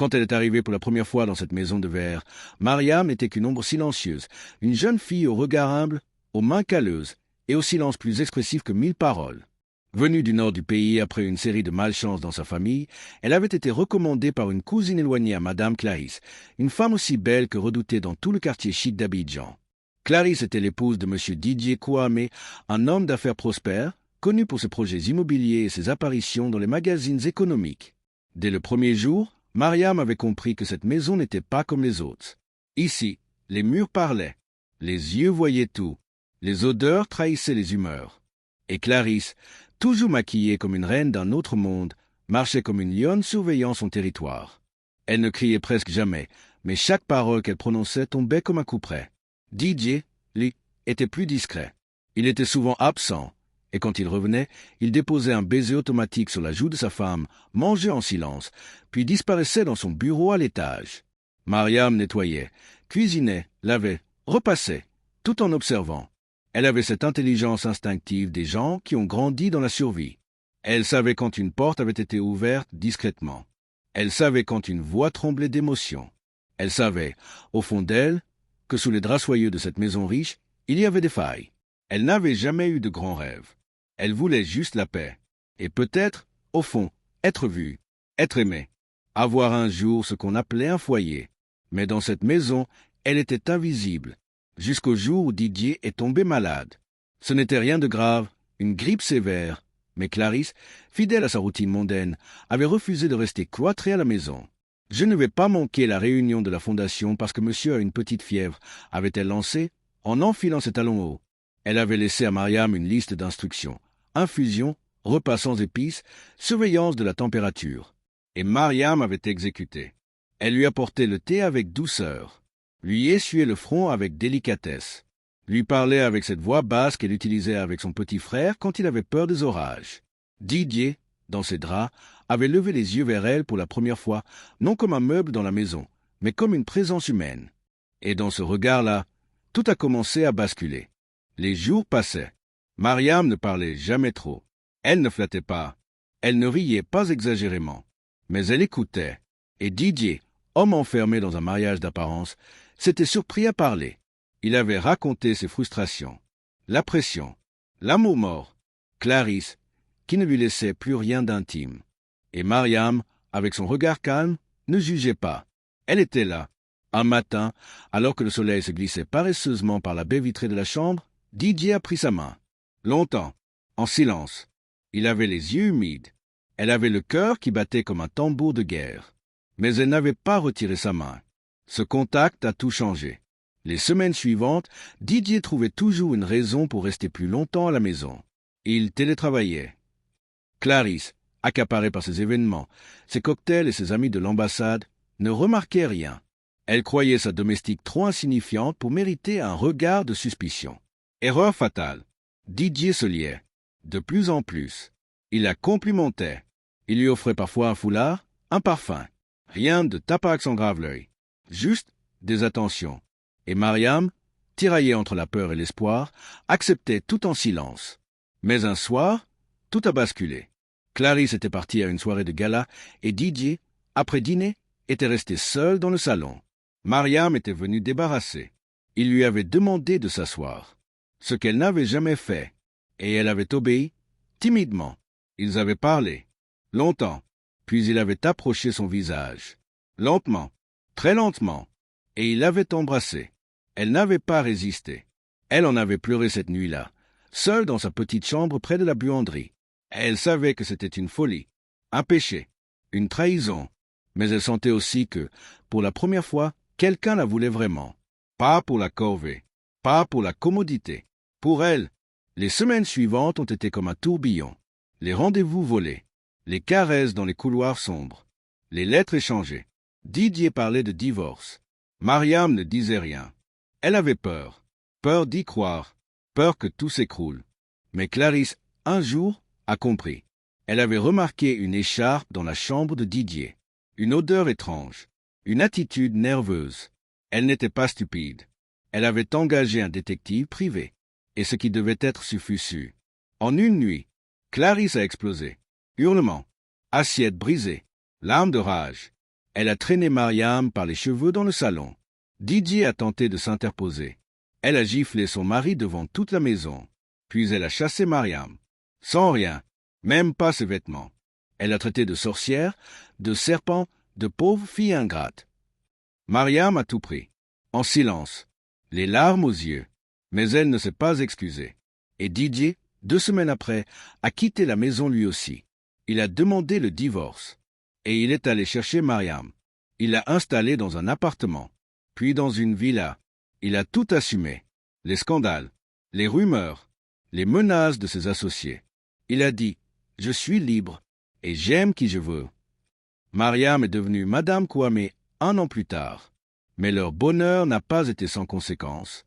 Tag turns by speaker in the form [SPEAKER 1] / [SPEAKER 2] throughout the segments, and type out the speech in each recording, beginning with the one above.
[SPEAKER 1] Quand elle est arrivée pour la première fois dans cette maison de verre, Mariam n'était qu'une ombre silencieuse, une jeune fille au regard humble, aux mains calleuses et au silence plus expressif que 1000 paroles. Venue du nord du pays après une série de malchances dans sa famille, elle avait été recommandée par une cousine éloignée à Madame Clarisse, une femme aussi belle que redoutée dans tout le quartier chic d'Abidjan. Clarisse était l'épouse de M. Didier Kouamé, un homme d'affaires prospère, connu pour ses projets immobiliers et ses apparitions dans les magazines économiques. Dès le premier jour, Mariam avait compris que cette maison n'était pas comme les autres. Ici, les murs parlaient, les yeux voyaient tout, les odeurs trahissaient les humeurs. Et Clarisse, toujours maquillée comme une reine d'un autre monde, marchait comme une lionne surveillant son territoire. Elle ne criait presque jamais, mais chaque parole qu'elle prononçait tombait comme un couperet. Didier, lui, était plus discret. Il était souvent absent, et quand il revenait, il déposait un baiser automatique sur la joue de sa femme, mangeait en silence, puis disparaissait dans son bureau à l'étage. Mariam nettoyait, cuisinait, lavait, repassait, tout en observant. Elle avait cette intelligence instinctive des gens qui ont grandi dans la survie. Elle savait quand une porte avait été ouverte discrètement. Elle savait quand une voix tremblait d'émotion. Elle savait, au fond d'elle, que sous les draps soyeux de cette maison riche, il y avait des failles. Elle n'avait jamais eu de grands rêves. Elle voulait juste la paix. Et peut-être, au fond, être vue, être aimée, avoir un jour ce qu'on appelait un foyer. Mais dans cette maison, elle était invisible, jusqu'au jour où Didier est tombé malade. Ce n'était rien de grave, une grippe sévère, mais Clarisse, fidèle à sa routine mondaine, avait refusé de rester cloîtrée à la maison. « Je ne vais pas manquer la réunion de la fondation parce que monsieur a une petite fièvre », avait-elle lancé, en enfilant ses talons hauts. Elle avait laissé à Mariam une liste d'instructions. Infusion, repas sans épices, surveillance de la température. Et Mariam avait exécuté. Elle lui apportait le thé avec douceur, lui essuyait le front avec délicatesse, lui parlait avec cette voix basse qu'elle utilisait avec son petit frère quand il avait peur des orages. Didier, dans ses draps, avait levé les yeux vers elle pour la première fois, non comme un meuble dans la maison, mais comme une présence humaine. Et dans ce regard-là, tout a commencé à basculer. Les jours passaient. Mariam ne parlait jamais trop. Elle ne flattait pas. Elle ne riait pas exagérément. Mais elle écoutait. Et Didier, homme enfermé dans un mariage d'apparence, s'était surpris à parler. Il avait raconté ses frustrations, la pression, l'amour mort, Clarisse, qui ne lui laissait plus rien d'intime. Et Mariam, avec son regard calme, ne jugeait pas. Elle était là. Un matin, alors que le soleil se glissait paresseusement par la baie vitrée de la chambre, Didier a pris sa main. Longtemps, en silence. Il avait les yeux humides. Elle avait le cœur qui battait comme un tambour de guerre. Mais elle n'avait pas retiré sa main. Ce contact a tout changé. Les semaines suivantes, Didier trouvait toujours une raison pour rester plus longtemps à la maison. Il télétravaillait. Clarisse, accaparée par ces événements, ses cocktails et ses amis de l'ambassade, ne remarquait rien. Elle croyait sa domestique trop insignifiante pour mériter un regard de suspicion. Erreur fatale. Didier se liait. De plus en plus. Il la complimentait. Il lui offrait parfois un foulard, un parfum. Rien de tapax en grave l'œil. Juste des attentions. Et Mariam, tiraillée entre la peur et l'espoir, acceptait tout en silence. Mais un soir, tout a basculé. Clarisse était partie à une soirée de gala et Didier, après dîner, était resté seul dans le salon. Mariam était venue débarrassée. Il lui avait demandé de s'asseoir, ce qu'elle n'avait jamais fait, et elle avait obéi, timidement. Ils avaient parlé, longtemps, puis il avait approché son visage, lentement, très lentement, et il l'avait embrassée. Elle n'avait pas résisté. Elle en avait pleuré cette nuit-là, seule dans sa petite chambre près de la buanderie. Elle savait que c'était une folie, un péché, une trahison, mais elle sentait aussi que, pour la première fois, quelqu'un la voulait vraiment. Pas pour la corvée, pas pour la commodité. Pour elle, les semaines suivantes ont été comme un tourbillon. Les rendez-vous volés, les caresses dans les couloirs sombres, les lettres échangées. Didier parlait de divorce. Mariam ne disait rien. Elle avait peur, peur d'y croire, peur que tout s'écroule. Mais Clarisse, un jour, a compris. Elle avait remarqué une écharpe dans la chambre de Didier, une odeur étrange, une attitude nerveuse. Elle n'était pas stupide. Elle avait engagé un détective privé, et ce qui devait être fut su. En une nuit, Clarisse a explosé. Hurlements, assiettes brisées, larmes de rage. Elle a traîné Mariam par les cheveux dans le salon. Didier a tenté de s'interposer. Elle a giflé son mari devant toute la maison. Puis elle a chassé Mariam. Sans rien, même pas ses vêtements. Elle a traité de sorcière, de serpent, de pauvre fille ingrate. Mariam a tout pris, en silence, les larmes aux yeux, mais elle ne s'est pas excusée. Et Didier, 2 semaines après, a quitté la maison lui aussi. Il a demandé le divorce. Et il est allé chercher Mariam. Il l'a installée dans un appartement, puis dans une villa. Il a tout assumé. Les scandales, les rumeurs, les menaces de ses associés. Il a dit « Je suis libre et j'aime qui je veux ». Mariam est devenue Madame Kwame 1 an plus tard. Mais leur bonheur n'a pas été sans conséquences.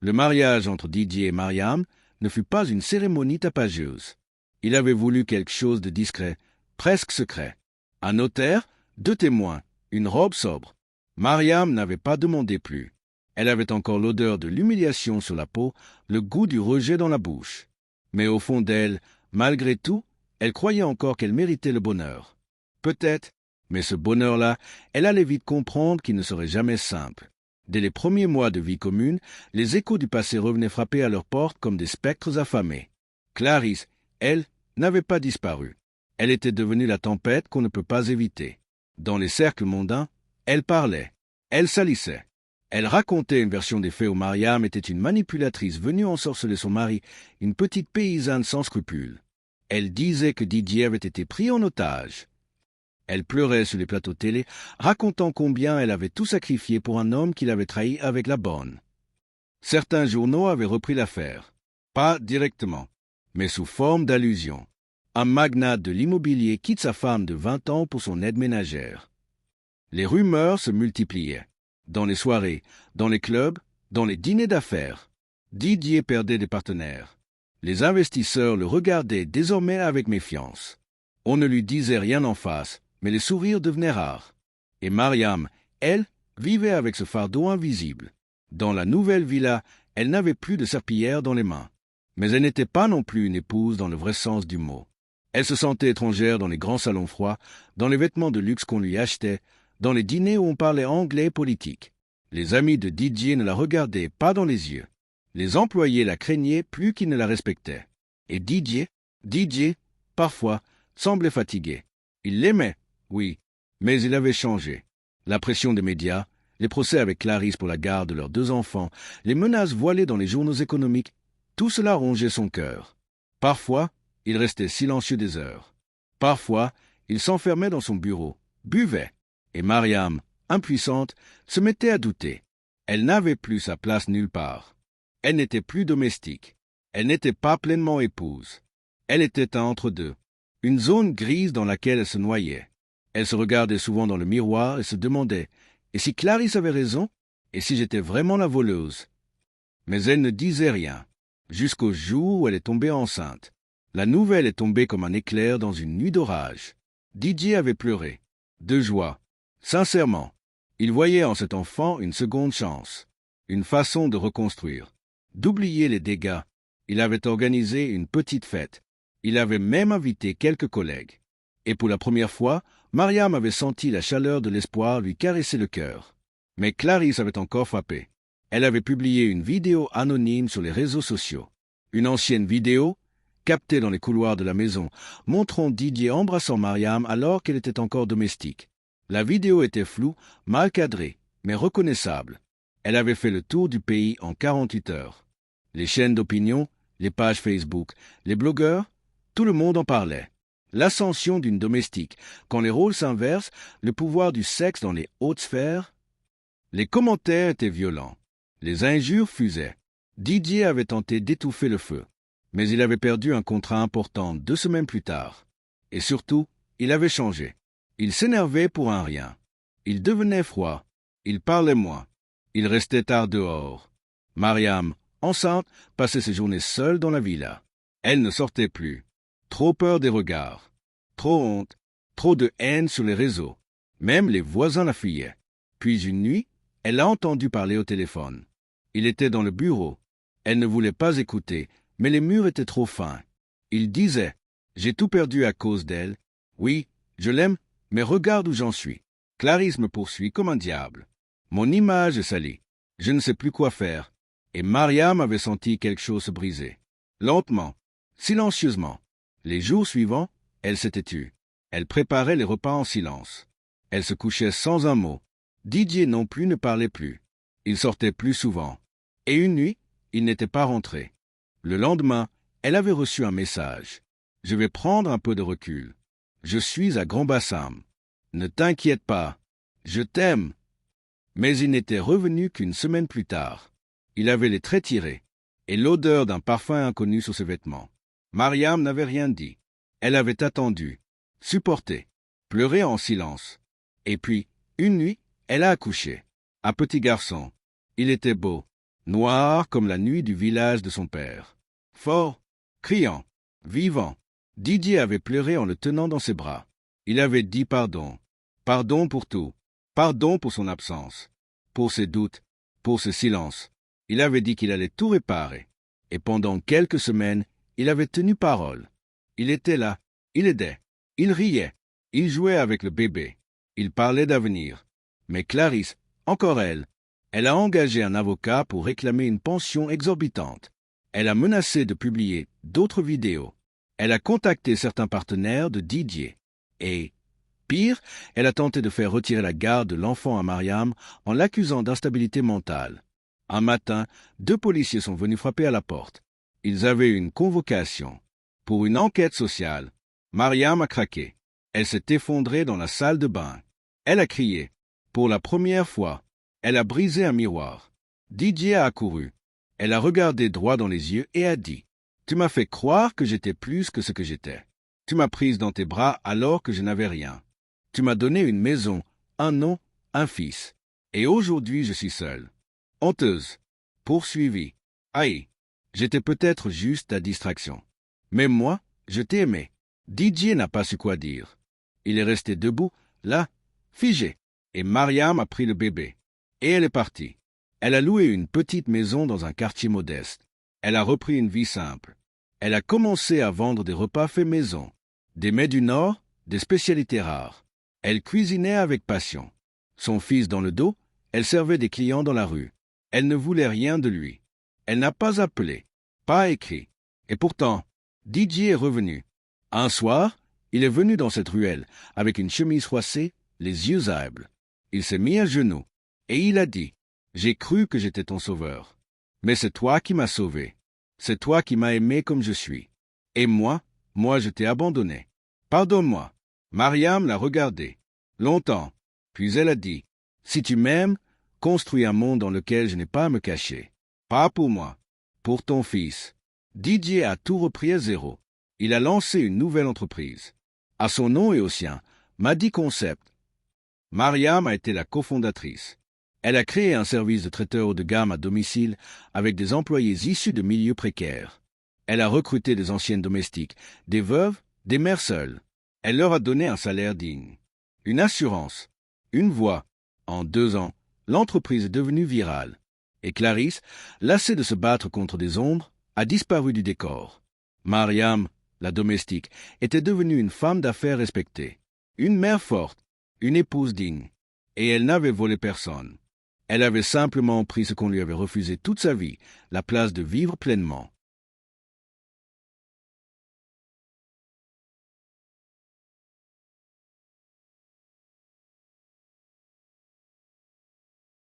[SPEAKER 1] Le mariage entre Didier et Mariam ne fut pas une cérémonie tapageuse. Il avait voulu quelque chose de discret, presque secret. Un notaire, 2 témoins, une robe sobre. Mariam n'avait pas demandé plus. Elle avait encore l'odeur de l'humiliation sur la peau, le goût du rejet dans la bouche. Mais au fond d'elle, malgré tout, elle croyait encore qu'elle méritait le bonheur. Peut-être, mais ce bonheur-là, elle allait vite comprendre qu'il ne serait jamais simple. Dès les premiers mois de vie commune, les échos du passé revenaient frapper à leur porte comme des spectres affamés. Clarisse, elle, n'avait pas disparu. Elle était devenue la tempête qu'on ne peut pas éviter. Dans les cercles mondains, elle parlait, elle salissait. Elle racontait une version des faits où Mariam était une manipulatrice venue ensorceler son mari, une petite paysanne sans scrupules. Elle disait que Didier avait été pris en otage. Elle pleurait sur les plateaux télé, racontant combien elle avait tout sacrifié pour un homme qui l'avait trahi avec la bonne. Certains journaux avaient repris l'affaire. Pas directement, mais sous forme d'allusion. Un magnate de l'immobilier quitte sa femme de 20 ans pour son aide ménagère. Les rumeurs se multipliaient. Dans les soirées, dans les clubs, dans les dîners d'affaires. Didier perdait des partenaires. Les investisseurs le regardaient désormais avec méfiance. On ne lui disait rien en face, mais les sourires devenaient rares. Et Mariam, elle, vivait avec ce fardeau invisible. Dans la nouvelle villa, elle n'avait plus de serpillière dans les mains. Mais elle n'était pas non plus une épouse dans le vrai sens du mot. Elle se sentait étrangère dans les grands salons froids, dans les vêtements de luxe qu'on lui achetait, dans les dîners où on parlait anglais et politique. Les amis de Didier ne la regardaient pas dans les yeux. Les employés la craignaient plus qu'ils ne la respectaient. Et Didier, parfois, semblait fatigué. Il l'aimait, oui, mais il avait changé. La pression des médias, les procès avec Clarisse pour la garde de leurs 2 enfants, les menaces voilées dans les journaux économiques, tout cela rongeait son cœur. Parfois, il restait silencieux des heures. Parfois, il s'enfermait dans son bureau, buvait. Et Mariam, impuissante, se mettait à douter. Elle n'avait plus sa place nulle part. Elle n'était plus domestique. Elle n'était pas pleinement épouse. Elle était un entre-deux, une zone grise dans laquelle elle se noyait. Elle se regardait souvent dans le miroir et se demandait « Et si Clarisse avait raison? Et si j'étais vraiment la voleuse ?» Mais elle ne disait rien, jusqu'au jour où elle est tombée enceinte. La nouvelle est tombée comme un éclair dans une nuit d'orage. Didier avait pleuré, de joie. Sincèrement, il voyait en cet enfant une seconde chance, une façon de reconstruire, d'oublier les dégâts. Il avait organisé une petite fête. Il avait même invité quelques collègues. Et pour la première fois, Mariam avait senti la chaleur de l'espoir lui caresser le cœur. Mais Clarisse avait encore frappé. Elle avait publié une vidéo anonyme sur les réseaux sociaux. Une ancienne vidéo, captée dans les couloirs de la maison, montrant Didier embrassant Mariam alors qu'elle était encore domestique. La vidéo était floue, mal cadrée, mais reconnaissable. Elle avait fait le tour du pays en 48 heures. Les chaînes d'opinion, les pages Facebook, les blogueurs, tout le monde en parlait. L'ascension d'une domestique, quand les rôles s'inversent, le pouvoir du sexe dans les hautes sphères. Les commentaires étaient violents. Les injures fusaient. Didier avait tenté d'étouffer le feu. Mais il avait perdu un contrat important 2 semaines plus tard. Et surtout, il avait changé. Il s'énervait pour un rien. Il devenait froid. Il parlait moins. Il restait tard dehors. Mariam, enceinte, passait ses journées seule dans la villa. Elle ne sortait plus. Trop peur des regards. Trop honte. Trop de haine sur les réseaux. Même les voisins la fuyaient. Puis une nuit, elle l'a entendu parler au téléphone. Il était dans le bureau. Elle ne voulait pas écouter, mais les murs étaient trop fins. Il disait « J'ai tout perdu à cause d'elle. Oui, je l'aime, mais regarde où j'en suis. Clarisse me poursuit comme un diable. Mon image est salie. Je ne sais plus quoi faire. Et Mariam avait senti quelque chose se briser. Lentement, silencieusement. Les jours suivants, elle s'était tue. Elle préparait les repas en silence. Elle se couchait sans un mot. Didier non plus ne parlait plus. Il sortait plus souvent. Et une nuit, il n'était pas rentré. Le lendemain, elle avait reçu un message. « Je vais prendre un peu de recul. Je suis à Grand-Bassam. Ne t'inquiète pas. Je t'aime. » Mais il n'était revenu qu'une semaine plus tard. Il avait les traits tirés et l'odeur d'un parfum inconnu sur ses vêtements. Mariam n'avait rien dit. Elle avait attendu, supporté, pleuré en silence. Et puis, une nuit, elle a accouché. Un petit garçon. Il était beau, noir comme la nuit du village de son père. Fort, criant, vivant. Didier avait pleuré en le tenant dans ses bras. Il avait dit pardon. Pardon pour tout. Pardon pour son absence. Pour ses doutes. Pour ce silence. Il avait dit qu'il allait tout réparer. Et pendant quelques semaines, il avait tenu parole. Il était là. Il aidait. Il riait. Il jouait avec le bébé. Il parlait d'avenir. Mais Clarisse, encore elle a engagé un avocat pour réclamer une pension exorbitante. Elle a menacé de publier d'autres vidéos. Elle a contacté certains partenaires de Didier. Et, pire, elle a tenté de faire retirer la garde de l'enfant à Mariam en l'accusant d'instabilité mentale. Un matin, 2 policiers sont venus frapper à la porte. Ils avaient une convocation. Pour une enquête sociale, Mariam a craqué. Elle s'est effondrée dans la salle de bain. Elle a crié. Pour la première fois, elle a brisé un miroir. Didier a accouru. Elle a regardé droit dans les yeux et a dit « Tu m'as fait croire que j'étais plus que ce que j'étais. Tu m'as prise dans tes bras alors que je n'avais rien. Tu m'as donné une maison, un nom, un fils. Et aujourd'hui je suis seule. Honteuse. Poursuivie. Haï. J'étais peut-être juste ta distraction. Mais moi, je t'ai aimé. » Didier n'a pas su quoi dire. Il est resté debout, là, figé. Et Mariam a pris le bébé. Et elle est partie. Elle a loué une petite maison dans un quartier modeste. Elle a repris une vie simple. Elle a commencé à vendre des repas faits maison, des mets du Nord, des spécialités rares. Elle cuisinait avec passion. Son fils dans le dos, elle servait des clients dans la rue. Elle ne voulait rien de lui. Elle n'a pas appelé, pas écrit. Et pourtant, Didier est revenu. Un soir, il est venu dans cette ruelle, avec une chemise froissée, les yeux aigles. Il s'est mis à genoux, et il a dit « J'ai cru que j'étais ton sauveur. Mais c'est toi qui m'as sauvé. C'est toi qui m'as aimé comme je suis. Et moi, je t'ai abandonné. Pardonne-moi. » Mariam l'a regardé, longtemps, puis elle a dit « Si tu m'aimes, construis un monde dans lequel je n'ai pas à me cacher. Pas pour moi, pour ton fils. » Didier a tout repris à zéro. Il a lancé une nouvelle entreprise. À son nom et au sien, Madi Concept. Mariam a été la cofondatrice. Elle a créé un service de traiteur haut de gamme à domicile avec des employés issus de milieux précaires. Elle a recruté des anciennes domestiques, des veuves, des mères seules. Elle leur a donné un salaire digne, une assurance, une voix. En 2 ans, l'entreprise est devenue virale. Et Clarisse, lassée de se battre contre des ombres, a disparu du décor. Mariam, la domestique, était devenue une femme d'affaires respectée, une mère forte, une épouse digne. Et elle n'avait volé personne. Elle avait simplement pris ce qu'on lui avait refusé toute sa vie, la place de vivre pleinement.